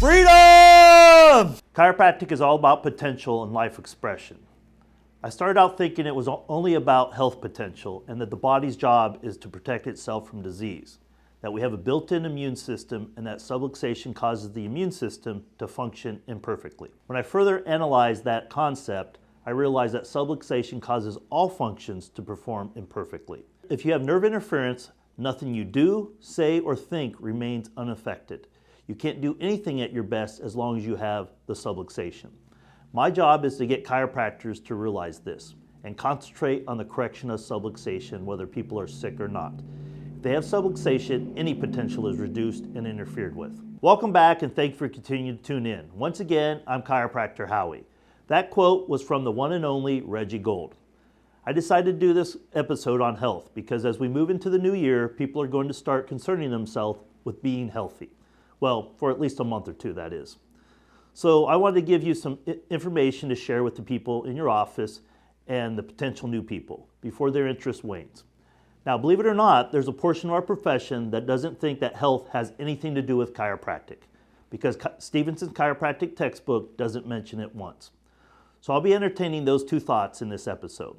Freedom! Chiropractic is all about potential and life expression. I started out thinking it was only about health potential and that the body's job is to protect itself from disease, that we have a built-in immune system and that subluxation causes the immune system to function imperfectly. When I further analyzed that concept, I realized that subluxation causes all functions to perform imperfectly. If you have nerve interference, nothing you do, say, or think remains unaffected. You can't do anything at your best as long as you have the subluxation. My job is to get chiropractors to realize this and concentrate on the correction of subluxation, whether people are sick or not. If they have subluxation, any potential is reduced and interfered with. Welcome back and thank you for continuing to tune in. Once again, I'm Chiropractor Howie. That quote was from the one and only Reggie Gold. I decided to do this episode on health because as we move into the new year, people are going to start concerning themselves with being healthy. Well, for at least a month or two, that is. So I wanted to give you some information to share with the people in your office and the potential new people before their interest wanes. Now, believe it or not, there's a portion of our profession that doesn't think that health has anything to do with chiropractic because Stevenson's chiropractic textbook doesn't mention it once. So I'll be entertaining those two thoughts in this episode.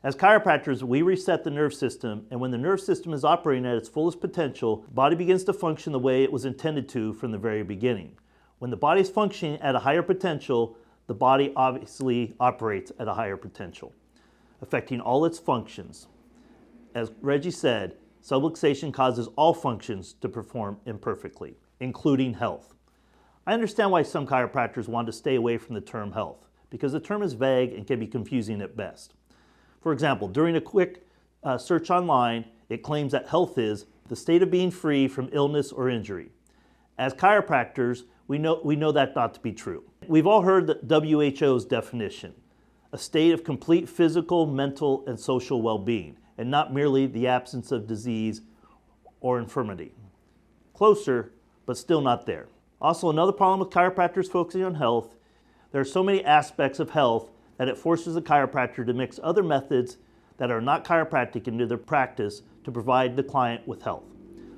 As chiropractors, we reset the nerve system, and when the nerve system is operating at its fullest potential, the body begins to function the way it was intended to from the very beginning. When the body is functioning at a higher potential, the body obviously operates at a higher potential, affecting all its functions. As Reggie said, subluxation causes all functions to perform imperfectly, including health. I understand why some chiropractors want to stay away from the term health, because the term is vague and can be confusing at best. For example, during a quick search online, it claims that health is the state of being free from illness or injury. As chiropractors, we know that not to be true. We've all heard the WHO's definition, a state of complete physical, mental, and social well-being, and not merely the absence of disease or infirmity. Closer, but still not there. Also, another problem with chiropractors focusing on health, there are so many aspects of health that it forces a chiropractor to mix other methods that are not chiropractic into their practice to provide the client with health.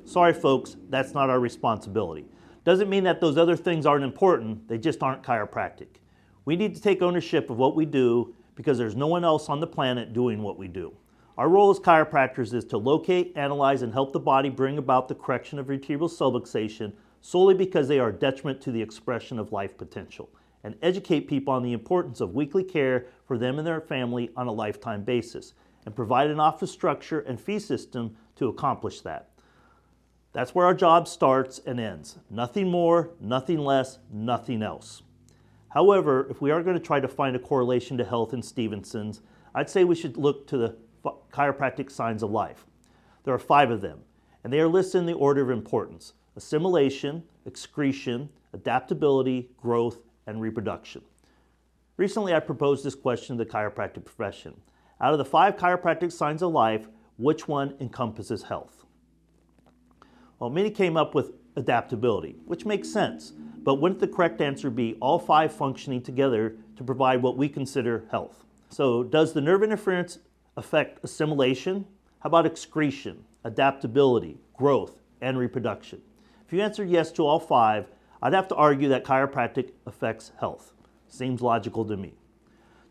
Sorry folks, that's not our responsibility. Doesn't mean that those other things aren't important, they just aren't chiropractic. We need to take ownership of what we do because there's no one else on the planet doing what we do. Our role as chiropractors is to locate, analyze, and help the body bring about the correction of vertebral subluxation solely because they are a detriment to the expression of life potential, and educate people on the importance of weekly care for them and their family on a lifetime basis, and provide an office structure and fee system to accomplish that. That's where our job starts and ends. Nothing more, nothing less, nothing else. However, if we are going to try to find a correlation to health in Stevenson's, I'd say we should look to the chiropractic signs of life. There are 5 of them, and they are listed in the order of importance: assimilation, excretion, adaptability, growth, and reproduction. Recently, I proposed this question to the chiropractic profession. Out of the 5 chiropractic signs of life, which one encompasses health? Well, many came up with adaptability, which makes sense, but wouldn't the correct answer be all 5 functioning together to provide what we consider health? So, does the nerve interference affect assimilation? How about excretion, adaptability, growth, and reproduction? If you answered yes to all 5, I'd have to argue that chiropractic affects health. Seems logical to me.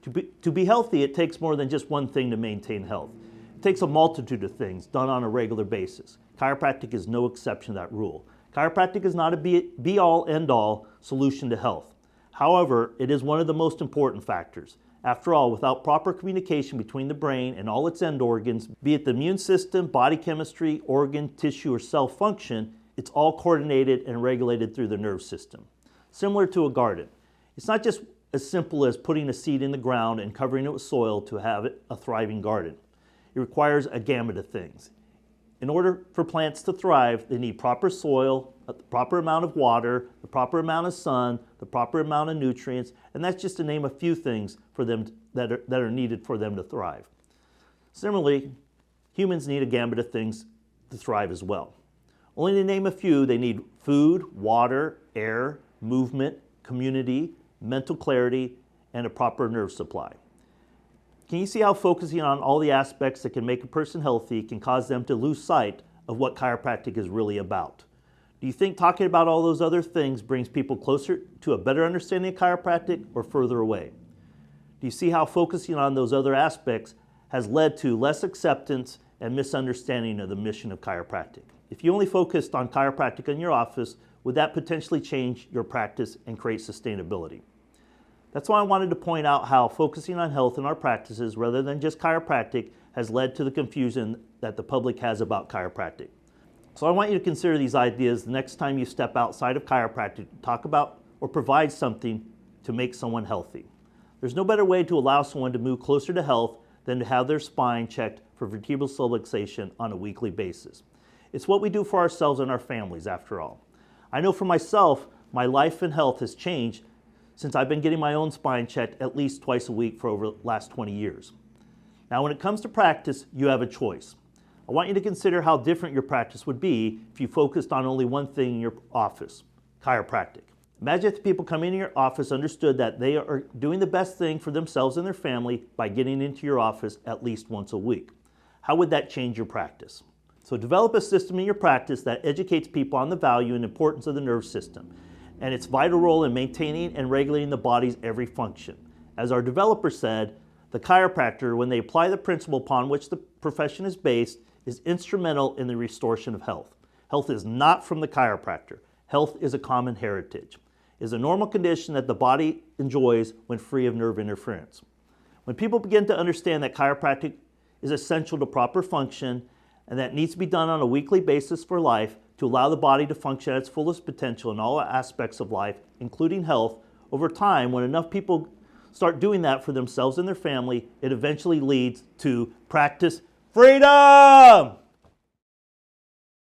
To be healthy, it takes more than just one thing to maintain health. It takes a multitude of things done on a regular basis. Chiropractic is no exception to that rule. Chiropractic is not a be-all, end-all solution to health. However, it is one of the most important factors. After all, without proper communication between the brain and all its end organs, be it the immune system, body chemistry, organ, tissue, or cell function, it's all coordinated and regulated through the nerve system. Similar to a garden. It's not just as simple as putting a seed in the ground and covering it with soil to have a thriving garden. It requires a gamut of things. In order for plants to thrive, they need proper soil, the proper amount of water, the proper amount of sun, the proper amount of nutrients, and that's just to name a few things for them that are needed for them to thrive. Similarly, humans need a gamut of things to thrive as well. Only to name a few, they need food, water, air, movement, community, mental clarity, and a proper nerve supply. Can you see how focusing on all the aspects that can make a person healthy can cause them to lose sight of what chiropractic is really about? Do you think talking about all those other things brings people closer to a better understanding of chiropractic or further away? Do you see how focusing on those other aspects has led to less acceptance and misunderstanding of the mission of chiropractic? If you only focused on chiropractic in your office, would that potentially change your practice and create sustainability? That's why I wanted to point out how focusing on health in our practices rather than just chiropractic has led to the confusion that the public has about chiropractic. So I want you to consider these ideas the next time you step outside of chiropractic to talk about or provide something to make someone healthy. There's no better way to allow someone to move closer to health than to have their spine checked for vertebral subluxation on a weekly basis. It's what we do for ourselves and our families, after all. I know for myself, my life and health has changed since I've been getting my own spine checked at least twice a week for over the last 20 years. Now, when it comes to practice, you have a choice. I want you to consider how different your practice would be if you focused on only one thing in your office, chiropractic. Imagine if the people coming into your office understood that they are doing the best thing for themselves and their family by getting into your office at least once a week. How would that change your practice? So develop a system in your practice that educates people on the value and importance of the nervous system and its vital role in maintaining and regulating the body's every function. As our developer said, the chiropractor, when they apply the principle upon which the profession is based, is instrumental in the restoration of health. Health is not from the chiropractor. Health is a common heritage. It is a normal condition that the body enjoys when free of nerve interference. When people begin to understand that chiropractic is essential to proper function and that it needs to be done on a weekly basis for life to allow the body to function at its fullest potential in all aspects of life, including health, over time, when enough people start doing that for themselves and their family, it eventually leads to practice freedom!